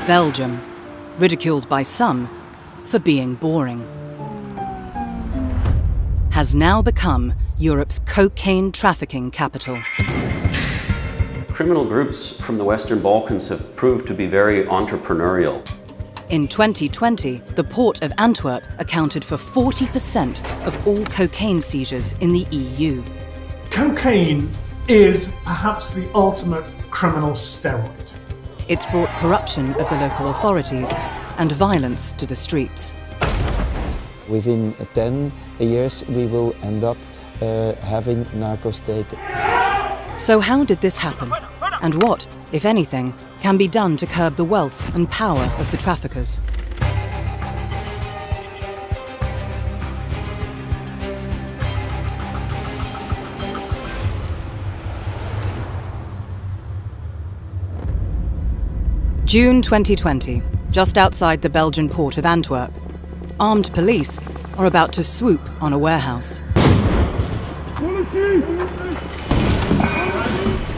Belgium, ridiculed by some for being boring, has now become Europe's cocaine trafficking capital. Criminal groups from the Western Balkans have proved to be very entrepreneurial. In 2020, the port of Antwerp accounted for 40% of all cocaine seizures in the EU. Cocaine is perhaps the ultimate criminal steroid. It's brought corruption of the local authorities and violence to the streets. Within 10 years, we will end up having narco-state. So how did this happen? And what, if anything, can be done to curb the wealth and power of the traffickers? June 2020, just outside the Belgian port of Antwerp. Armed police are about to swoop on a warehouse.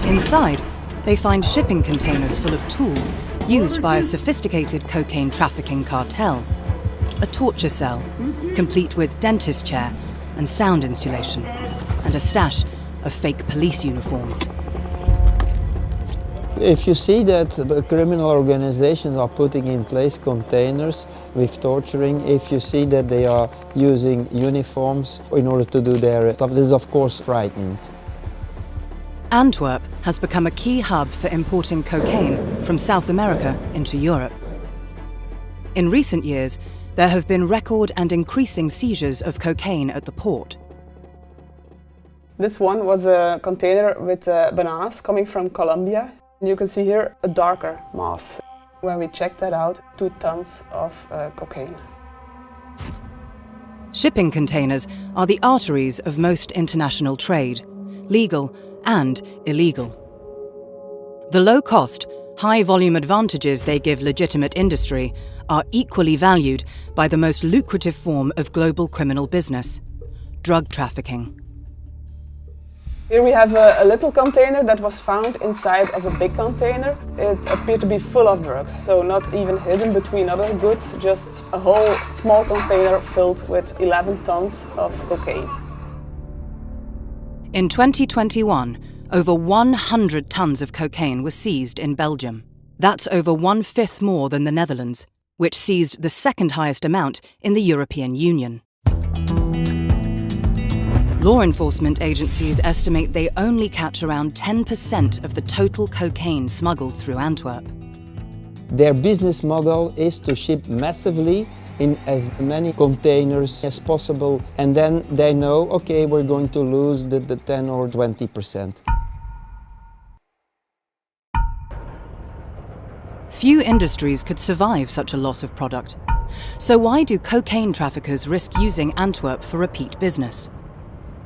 Inside, they find shipping containers full of tools used by a sophisticated cocaine trafficking cartel. A torture cell, complete with dentist chair and sound insulation, and a stash of fake police uniforms. If you see that criminal organizations are putting in place containers with torturing, if you see that they are using uniforms in order to do their stuff, this is of course frightening. Antwerp has become a key hub for importing cocaine from South America into Europe. In recent years, there have been record and increasing seizures of cocaine at the port. This one was a container with bananas coming from Colombia. You can see here a darker mass. When we checked that out, 2 tons of cocaine. Shipping containers are the arteries of most international trade, legal and illegal. The low-cost, high-volume advantages they give legitimate industry are equally valued by the most lucrative form of global criminal business, drug trafficking. Here we have a little container that was found inside of a big container. It appeared to be full of drugs, so not even hidden between other goods, just a whole small container filled with 11 tons of cocaine. In 2021, over 100 tons of cocaine were seized in Belgium. That's over 1/5 more than the Netherlands, which seized the second highest amount in the European Union. Law enforcement agencies estimate they only catch around 10% of the total cocaine smuggled through Antwerp. Their business model is to ship massively in as many containers as possible, and then they know, okay, we're going to lose the 10 or 20%. Few industries could survive such a loss of product. So why do cocaine traffickers risk using Antwerp for repeat business?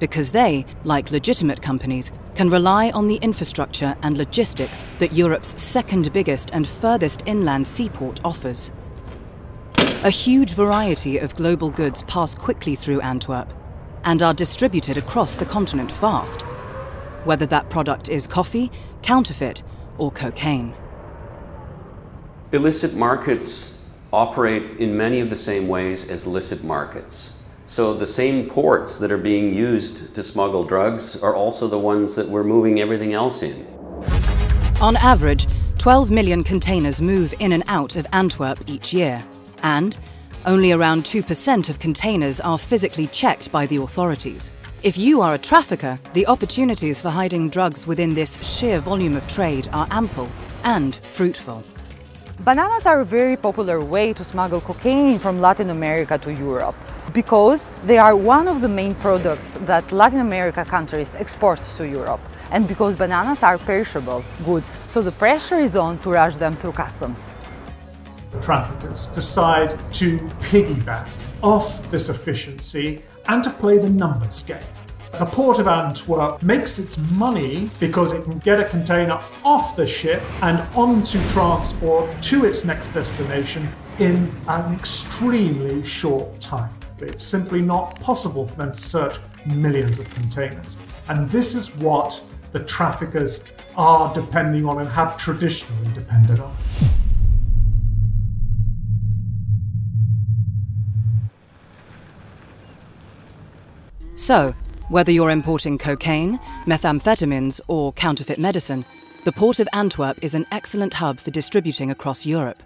Because they, like legitimate companies, can rely on the infrastructure and logistics that Europe's second biggest and furthest inland seaport offers. A huge variety of global goods pass quickly through Antwerp and are distributed across the continent fast, whether that product is coffee, counterfeit, or cocaine. Illicit markets operate in many of the same ways as licit markets. So the same ports that are being used to smuggle drugs are also the ones that we're moving everything else in. On average, 12 million containers move in and out of Antwerp each year, and only around 2% of containers are physically checked by the authorities. If you are a trafficker, the opportunities for hiding drugs within this sheer volume of trade are ample and fruitful. Bananas are a very popular way to smuggle cocaine from Latin America to Europe because they are one of the main products that Latin America countries export to Europe, and because bananas are perishable goods, so the pressure is on to rush them through customs. Traffickers decide to piggyback off this efficiency and to play the numbers game. The port of Antwerp makes its money because it can get a container off the ship and onto transport to its next destination in an extremely short time. It's simply not possible for them to search millions of containers. And this is what the traffickers are depending on and have traditionally depended on. So, whether you're importing cocaine, methamphetamines, or counterfeit medicine, the port of Antwerp is an excellent hub for distributing across Europe.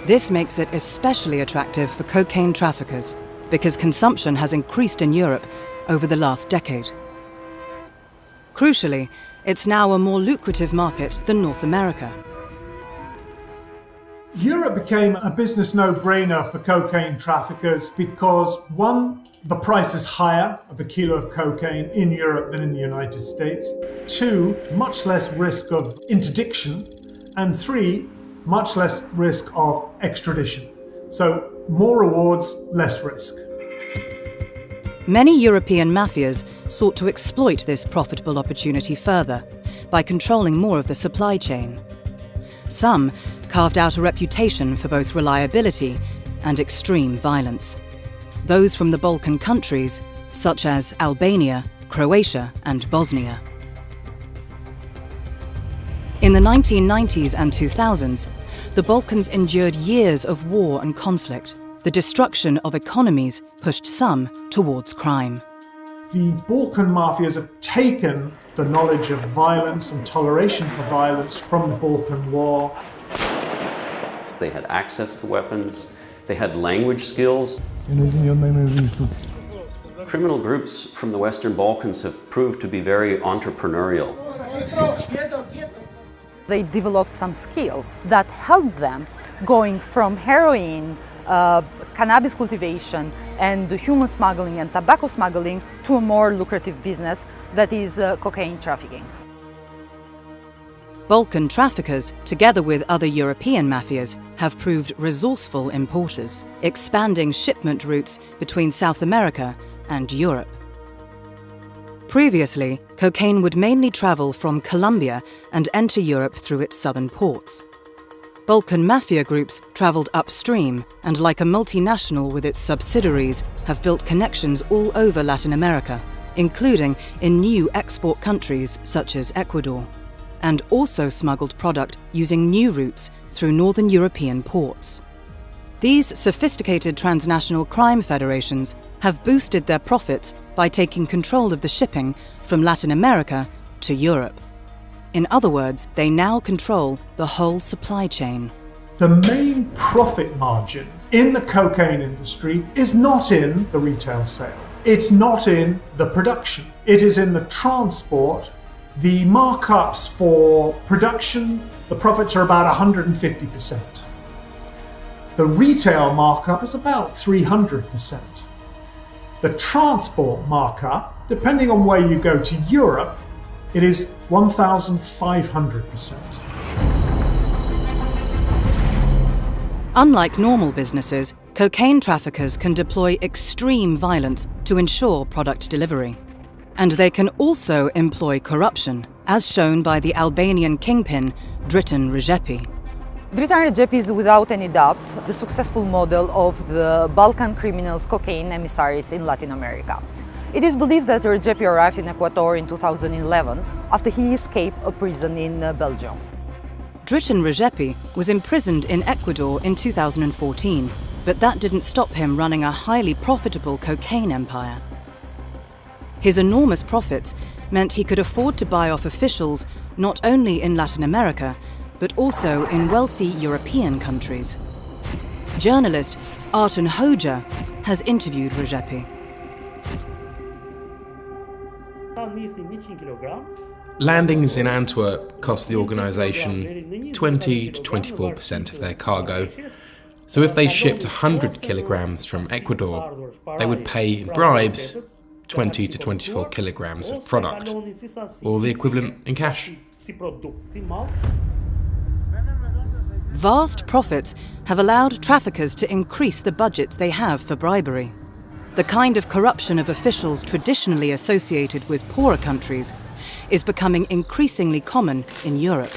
This makes it especially attractive for cocaine traffickers, because consumption has increased in Europe over the last decade. Crucially, it's now a more lucrative market than North America. Europe became a business no-brainer for cocaine traffickers because, one, the price is higher of a kilo of cocaine in Europe than in the United States. Two, much less risk of interdiction. And three, much less risk of extradition. So more rewards, less risk. Many European mafias sought to exploit this profitable opportunity further by controlling more of the supply chain. Some carved out a reputation for both reliability and extreme violence. Those from the Balkan countries, such as Albania, Croatia, and Bosnia. In the 1990s and 2000s, the Balkans endured years of war and conflict. The destruction of economies pushed some towards crime. The Balkan mafias have taken the knowledge of violence and toleration for violence from the Balkan War. They had access to weapons, they had language skills. Criminal groups from the Western Balkans have proved to be very entrepreneurial. They developed some skills that helped them going from heroin, cannabis cultivation, and human smuggling and tobacco smuggling to a more lucrative business that is cocaine trafficking. Balkan traffickers, together with other European mafias, have proved resourceful importers, expanding shipment routes between South America and Europe. Previously, cocaine would mainly travel from Colombia and enter Europe through its southern ports. Balkan mafia groups travelled upstream and, like a multinational with its subsidiaries, have built connections all over Latin America, including in new export countries such as Ecuador, and also smuggled product using new routes through northern European ports. These sophisticated transnational crime federations have boosted their profits by taking control of the shipping from Latin America to Europe. In other words, they now control the whole supply chain. The main profit margin in the cocaine industry is not in the retail sale. It's not in the production. It is in the transport. The markups for production, the profits are about 150%. The retail markup is about 300%. The transport markup, depending on where you go to Europe, it is 1,500%. Unlike normal businesses, cocaine traffickers can deploy extreme violence to ensure product delivery. And they can also employ corruption, as shown by the Albanian kingpin, Dritan Rezepi. Dritan Rezepi is without any doubt the successful model of the Balkan criminals' cocaine emissaries in Latin America. It is believed that Rezepi arrived in Ecuador in 2011 after he escaped a prison in Belgium. Dritan Rezepi was imprisoned in Ecuador in 2014, but that didn't stop him running a highly profitable cocaine empire. His enormous profits meant he could afford to buy off officials not only in Latin America, but also in wealthy European countries. Journalist Artan Hoxha has interviewed Rezepi. Landings in Antwerp cost the organisation 20 to 24% of their cargo. So if they shipped 100 kilograms from Ecuador, they would pay in bribes 20 to 24 kilograms of product, or the equivalent in cash. Vast profits have allowed traffickers to increase the budgets they have for bribery. The kind of corruption of officials traditionally associated with poorer countries is becoming increasingly common in Europe.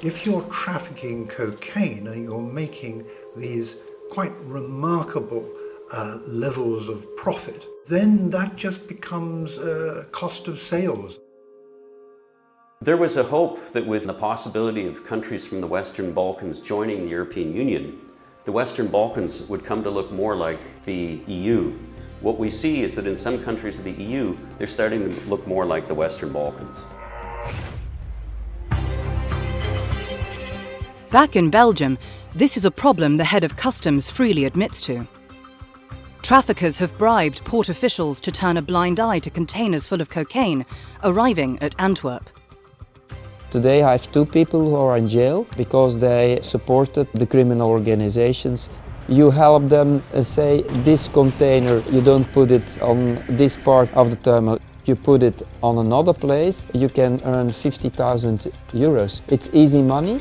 If you're trafficking cocaine and you're making these quite remarkable levels of profit, then that just becomes a cost of sales. There was a hope that with the possibility of countries from the Western Balkans joining the European Union, the Western Balkans would come to look more like the EU. What we see is that in some countries of the EU, they're starting to look more like the Western Balkans. Back in Belgium, this is a problem the head of customs freely admits to. Traffickers have bribed port officials to turn a blind eye to containers full of cocaine arriving at Antwerp. Today I have 2 people who are in jail because they supported the criminal organizations. You help them say, this container, you don't put it on this part of the terminal, you put it on another place, you can earn 50,000 euros. It's easy money.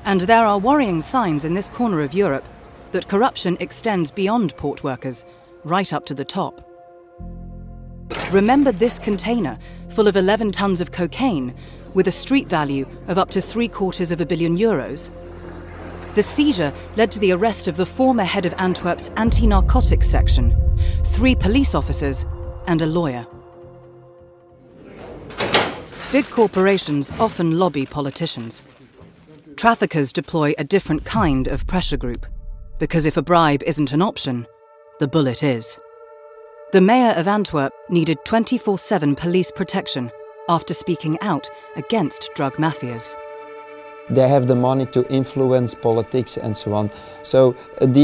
And there are worrying signs in this corner of Europe that corruption extends beyond port workers, right up to the top. Remember this container full of 11 tons of cocaine with a street value of up to €750 million? The seizure led to the arrest of the former head of Antwerp's anti-narcotics section, 3 police officers and a lawyer. Big corporations often lobby politicians. Traffickers deploy a different kind of pressure group, because if a bribe isn't an option, the bullet is. The mayor of Antwerp needed 24/7 police protection after speaking out against drug mafias. They have the money to influence politics and so on. So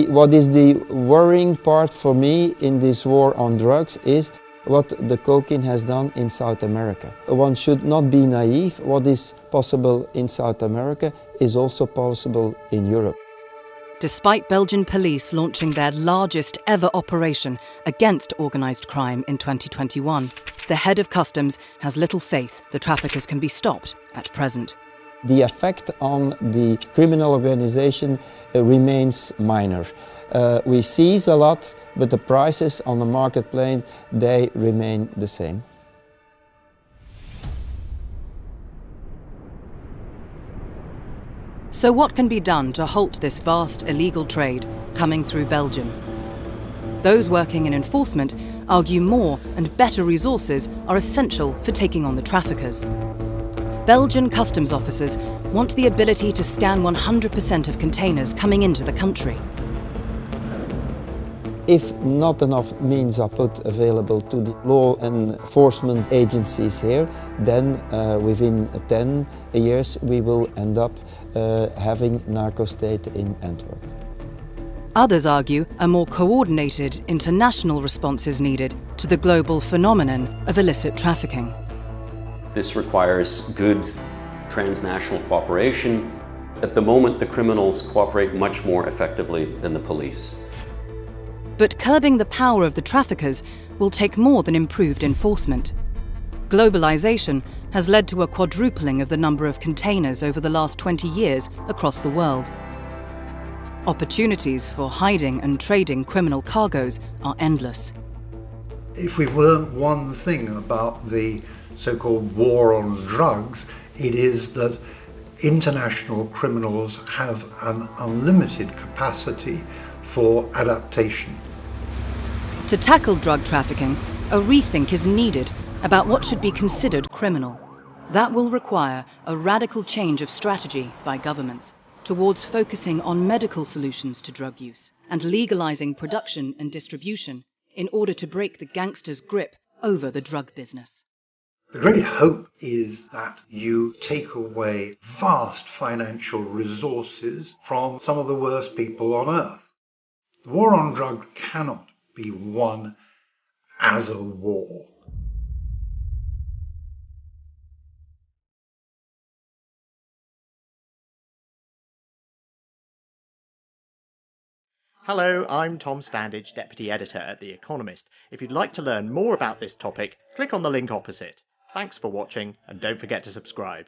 what is the worrying part for me in this war on drugs is what the cocaine has done in South America. One should not be naive. What is possible in South America is also possible in Europe. Despite Belgian police launching their largest ever operation against organised crime in 2021, the head of customs has little faith the traffickers can be stopped at present. The effect on the criminal organization remains minor. We seize a lot, but the prices on the marketplace, they remain the same. So what can be done to halt this vast illegal trade coming through Belgium? Those working in enforcement argue more and better resources are essential for taking on the traffickers. Belgian customs officers want the ability to scan 100% of containers coming into the country. If not enough means are put available to the law enforcement agencies here, then within 10 years we will end up having narco-state in Antwerp. Others argue a more coordinated international response is needed to the global phenomenon of illicit trafficking. This requires good transnational cooperation. At the moment, the criminals cooperate much more effectively than the police. But curbing the power of the traffickers will take more than improved enforcement. Globalization has led to a quadrupling of the number of containers over the last 20 years across the world. Opportunities for hiding and trading criminal cargoes are endless. If we've learned one thing about the so-called war on drugs, it is that international criminals have an unlimited capacity for adaptation. To tackle drug trafficking, a rethink is needed about what should be considered criminal. That will require a radical change of strategy by governments towards focusing on medical solutions to drug use and legalizing production and distribution in order to break the gangsters' grip over the drug business. The great hope is that you take away vast financial resources from some of the worst people on earth. The war on drugs cannot be won as a war. Hello, I'm Tom Standage, Deputy Editor at The Economist. If you'd like to learn more about this topic, click on the link opposite. Thanks for watching, and don't forget to subscribe.